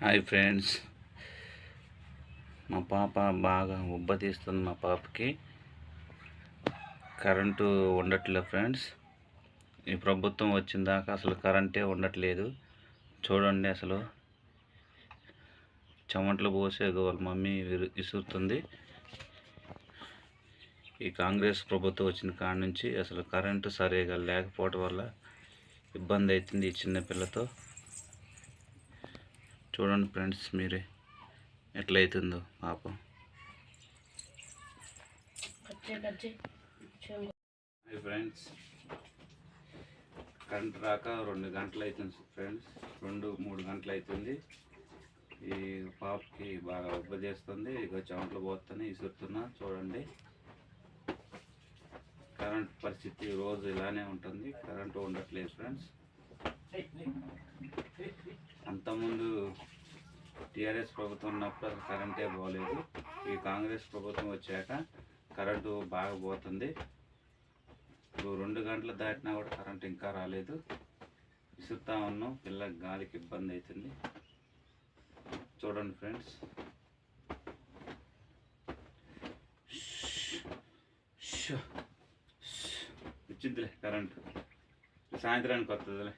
Hi friends, మా పాప బాగా ఉబ్బతీస్తుంది. మా పాపకి కరెంటు ఉండట్లేదు ఫ్రెండ్స్. ఈ ప్రభుత్వం వచ్చిన దాకా అసలు కరెంటే ఉండట్లేదు. చూడండి, అసలు చెమటలు పోసే వాళ్ళ మమ్మీ విసురుతుంది. ఈ కాంగ్రెస్ ప్రభుత్వం వచ్చిన కాడ నుంచి అసలు కరెంటు సరిగా లేకపోవడం వల్ల ఇబ్బంది అవుతుంది ఈ చిన్న పిల్లతో. చూడండి ఫ్రెండ్స్, మీరే ఎట్లయితుందో పాపం. ఫ్రెండ్స్, కరెంట్ రాక 2 గంటలు అవుతుంది ఫ్రెండ్స్. 2-3 గంటలు అవుతుంది. ఈ పాపకి బాగా ఉబ్బ చేస్తుంది. ఇక చెమటలు పోతానే ఇసురుతున్నా. చూడండి, కరెంట్ పరిస్థితి రోజు ఇలానే ఉంటుంది. కరెంటు ఉండట్లేదు ఫ్రెండ్స్. అంతకుముందు టీఆర్ఎస్ ప్రభుత్వం ఉన్నప్పుడు అసలు కరెంటే పోలేదు. ఈ కాంగ్రెస్ ప్రభుత్వం వచ్చాక కరెంటు బాగా పోతుంది. ఇప్పుడు 2 గంటలు దాటినా కూడా కరెంటు ఇంకా రాలేదు. విసురుతా ఉన్నాం. పిల్లకి గాలికి ఇబ్బంది అవుతుంది. చూడండి ఫ్రెండ్స్, వచ్చిందిలే కరెంటు. సాయంత్రానికి వస్తుందిలే.